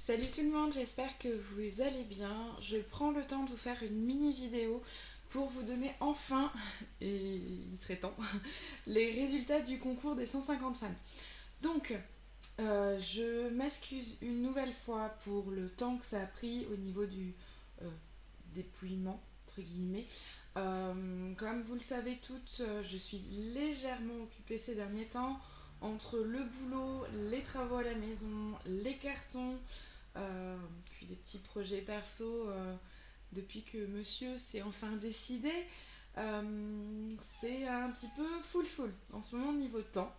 Salut tout le monde, j'espère que vous allez bien. Je prends le temps de vous faire une mini vidéo pour vous donner enfin, et il serait temps, les résultats du concours des 150 fans. Donc, je m'excuse une nouvelle fois pour le temps que ça a pris au niveau du euh, dépouillement, entre guillemets. Comme vous le savez toutes, je suis légèrement occupée ces derniers temps entre le boulot, les travaux à la maison, les cartons, puis des petits projets perso depuis que monsieur s'est enfin décidé. C'est un petit peu full en ce moment niveau temps.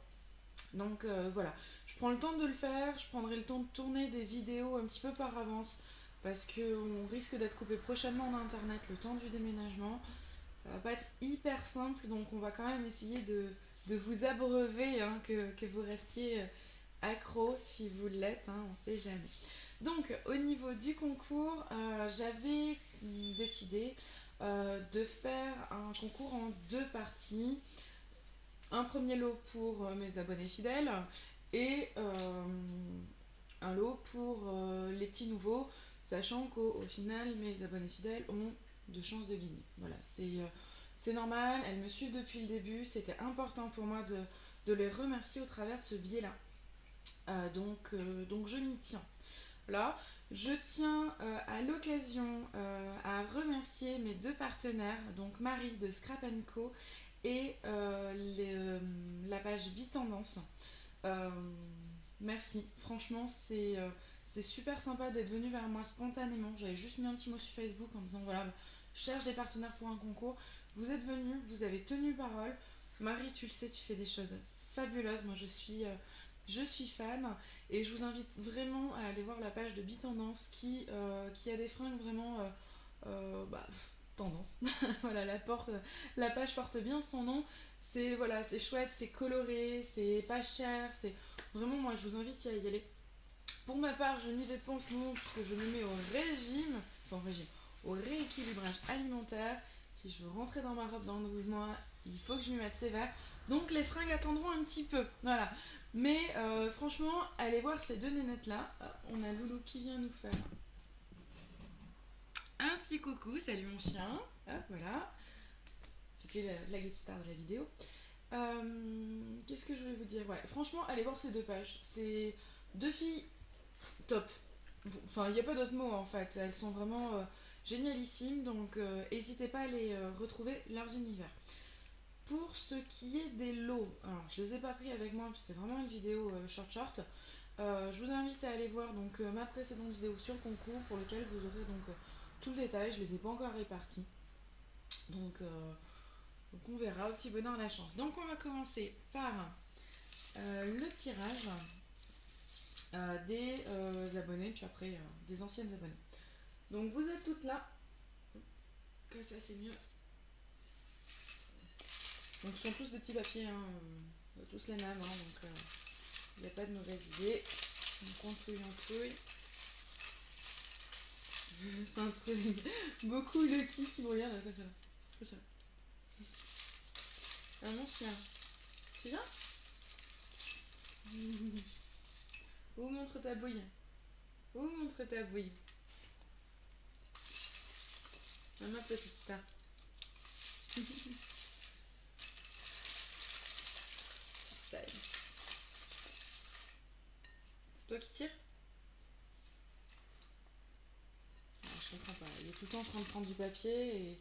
Donc voilà, je prends le temps de le faire, je prendrai le temps de tourner des vidéos un petit peu par avance parce qu'on risque d'être coupé prochainement en internet le temps du déménagement. Ça va pas être hyper simple, donc on va quand même essayer de vous abreuver, hein, que vous restiez accro si vous l'êtes, hein, on sait jamais. Donc au niveau du concours, j'avais décidé de faire un concours en deux parties. Un premier lot pour mes abonnés fidèles et un lot pour les petits nouveaux, sachant qu'au final mes abonnés fidèles ont de chances de gagner. Voilà, c'est normal, elles me suivent depuis le début, c'était important pour moi de les remercier au travers de ce biais-là. Donc je m'y tiens. Là, je tiens à l'occasion à remercier mes deux partenaires, donc Marie de Scrap Co et la page Bitendance. Euh, Merci, franchement, c'est super sympa d'être venu vers moi spontanément. J'avais juste mis un petit mot sur Facebook en disant voilà, je cherche des partenaires pour un concours. Vous êtes venu, vous avez tenu parole. Marie, tu le sais, tu fais des choses fabuleuses. Moi, je suis fan et je vous invite vraiment à aller voir la page de Bitendance qui a des fringues vraiment bah, tendance. Voilà, la page porte bien son nom. C'est voilà, c'est chouette, c'est coloré, c'est pas cher, c'est vraiment moi je vous invite à y aller. Pour ma part, je n'y vais pas en ce moment puisque je me mets au rééquilibrage alimentaire. Si je veux rentrer dans ma robe dans 12 mois, il faut que je m'y mette sévère. Donc les fringues attendront un petit peu, voilà. Mais franchement, allez voir ces deux nénettes là. On a Loulou qui vient nous faire un petit coucou, salut mon chien. Hop, voilà. C'était la guest star de la vidéo. Qu'est-ce que je voulais vous dire? Ouais, franchement, allez voir ces deux pages. C'est deux filles top. Enfin, il n'y a pas d'autre mot en fait. Elles sont vraiment génialissimes, donc n'hésitez pas à les retrouver leurs univers. Pour ce qui est des lots, alors je les ai pas pris avec moi, c'est vraiment une vidéo short. Je vous invite à aller voir donc ma précédente vidéo sur le concours pour lequel vous aurez donc tout le détail. Je les ai pas encore répartis, donc on verra au petit bonheur la chance. Donc on va commencer par le tirage des abonnés, puis après des anciennes abonnées. Donc vous êtes toutes là, que ça c'est mieux. Donc ce sont tous des petits papiers, hein, tous les mêmes, hein, donc il n'y a pas de mauvaise idée. Donc on touille. C'est un truc. Beaucoup Lucky qui me regarde comme ça. Comme ça. Ah mon chien. C'est bien. Où montre ta bouille? Où montre ta bouille? Ah, ma petite star. Suspense. C'est toi qui tires? Alors, je comprends pas. Il est tout le temps en train de prendre du papier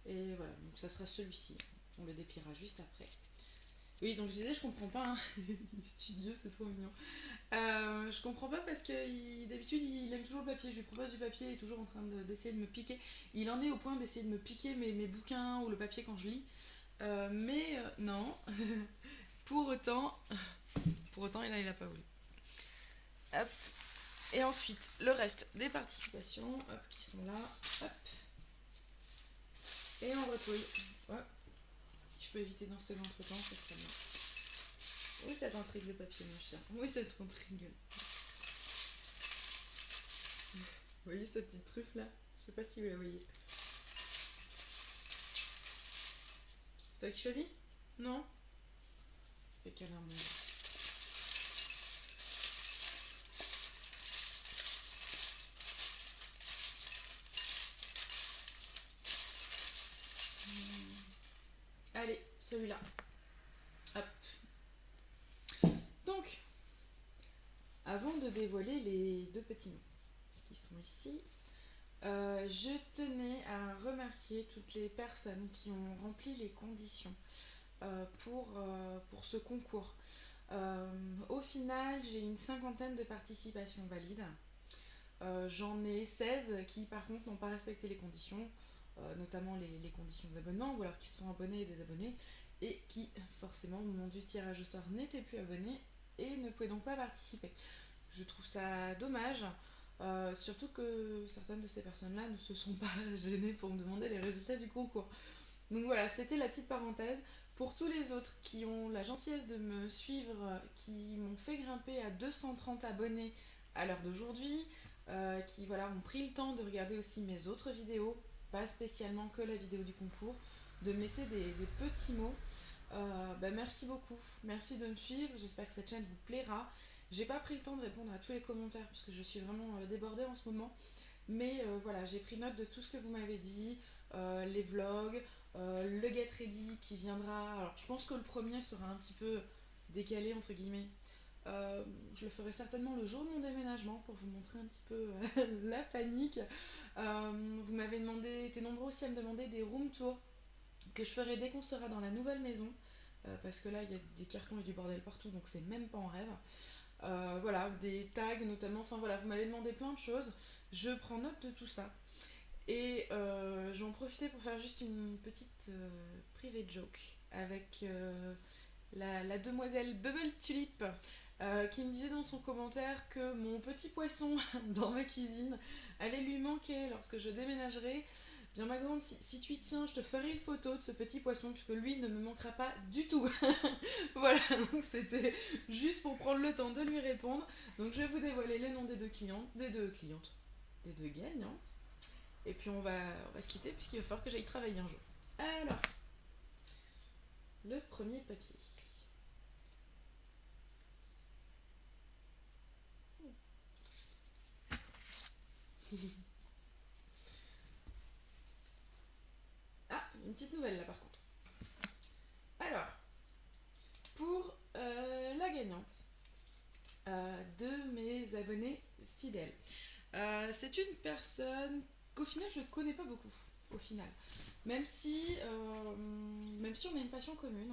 et voilà. Donc ça sera celui-ci. On le dépliera juste après. Oui, donc je disais, je comprends pas. Hein. Il est studieux, c'est trop mignon. Je comprends pas parce que d'habitude il aime toujours le papier. Je lui propose du papier, il est toujours en train d'essayer de me piquer. Il en est au point d'essayer de me piquer mes bouquins ou le papier quand je lis. Mais non. pour autant, il a pas voulu. Hop. Et ensuite, le reste des participations, hop, qui sont là, hop. Et on retouille. Ouais. Si je peux éviter d'en seul entre temps, ça serait bien. Oui, ça t'intrigue le papier, mon chien. Oui, ça t'intrigue. Vous voyez cette petite truffe là? Je sais pas si vous la voyez. C'est toi qui choisis? Non? Fais câlin, mon gars. celui-là. Hop. Donc, avant de dévoiler les deux petits noms qui sont ici, je tenais à remercier toutes les personnes qui ont rempli les conditions pour ce concours. Au final, j'ai une 50aine de participations valides. J'en ai 16 qui par contre n'ont pas respecté les conditions, notamment les conditions d'abonnement, ou alors qui sont abonnés et désabonnés, et qui forcément au moment du tirage au sort n'étaient plus abonnés et ne pouvaient donc pas participer. Je trouve ça dommage, surtout que certaines de ces personnes-là ne se sont pas gênées pour me demander les résultats du concours. Donc voilà, c'était la petite parenthèse. Pour tous les autres qui ont la gentillesse de me suivre, qui m'ont fait grimper à 230 abonnés à l'heure d'aujourd'hui, qui voilà, ont pris le temps de regarder aussi mes autres vidéos, pas spécialement que la vidéo du concours, de me laisser des petits mots. Merci beaucoup, merci de me suivre, j'espère que cette chaîne vous plaira. J'ai pas pris le temps de répondre à tous les commentaires parce que je suis vraiment débordée en ce moment, mais voilà, j'ai pris note de tout ce que vous m'avez dit, les vlogs, le Get Ready qui viendra. Alors je pense que le premier sera un petit peu décalé entre guillemets. Je le ferai certainement le jour de mon déménagement pour vous montrer un petit peu la panique. Vous m'avez demandé, été nombreux aussi à me demander des room tours que je ferai dès qu'on sera dans la nouvelle maison, parce que là il y a des cartons et du bordel partout, donc c'est même pas en rêve. Voilà, des tags notamment, enfin voilà, vous m'avez demandé plein de choses, je prends note de tout ça. Et je vais en profiter pour faire juste une petite private joke avec la demoiselle Bubble Tulip, qui me disait dans son commentaire que mon petit poisson dans ma cuisine allait lui manquer lorsque je déménagerai. Bien ma grande, si tu y tiens, je te ferai une photo de ce petit poisson puisque lui ne me manquera pas du tout. Voilà, donc c'était juste pour prendre le temps de lui répondre. Donc je vais vous dévoiler les noms des deux gagnantes. Et puis on va se quitter puisqu'il va falloir que j'aille travailler un jour. Alors, le premier papier. Ah, une petite nouvelle là par contre. Alors, pour la gagnante de mes abonnés fidèles, c'est une personne qu'au final je ne connais pas beaucoup. Au final, même si on a une passion commune,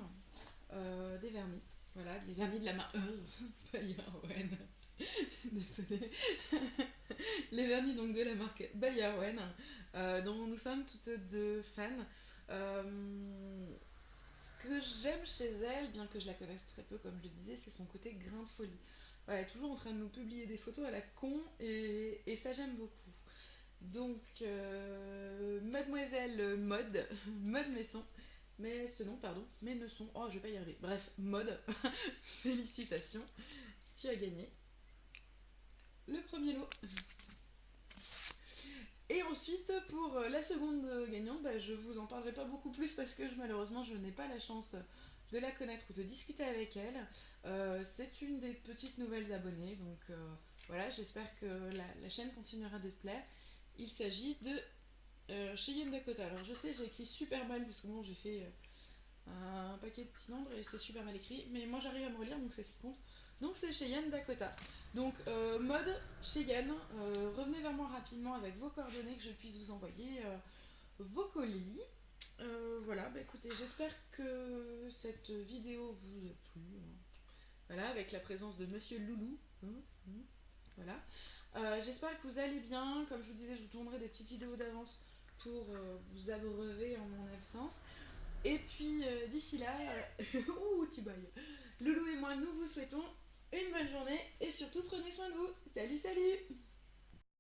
des vernis. Voilà, des vernis de la marque Bayerwen. Désolée. Les vernis donc de la marque Bayerwen, dont nous sommes toutes deux fans. Ce que j'aime chez elle, bien que je la connaisse très peu, comme je le disais, c'est son côté grain de folie. Voilà, elle est toujours en train de nous publier des photos à la con, et ça j'aime beaucoup. Donc, Mademoiselle Mode, Mode Messon, mais ce nom, pardon, mais ne sont, oh je vais pas y arriver, bref, Mode, félicitations, tu as gagné le premier lot. Et ensuite, pour la seconde gagnante, je vous en parlerai pas beaucoup plus parce que malheureusement je n'ai pas la chance de la connaître ou de discuter avec elle. C'est une des petites nouvelles abonnées, donc voilà, j'espère que la chaîne continuera de te plaire. Il s'agit de Cheyenne Dakota. Alors je sais, j'ai écrit super mal parce que bon, j'ai fait un paquet de petits nombres et c'est super mal écrit, mais moi j'arrive à me relire donc c'est ce qui compte. Donc c'est Cheyenne Dakota. Donc mode Cheyenne, revenez vers moi rapidement avec vos coordonnées que je puisse vous envoyer vos colis. Voilà, écoutez, j'espère que cette vidéo vous a plu. Voilà, avec la présence de Monsieur Loulou. Voilà. J'espère que vous allez bien. Comme je vous disais, je vous tournerai des petites vidéos d'avance pour vous abreuver en mon absence. Et puis d'ici là, ouh, tu bailles. Loulou et moi, nous vous souhaitons une bonne journée et surtout prenez soin de vous. Salut, salut!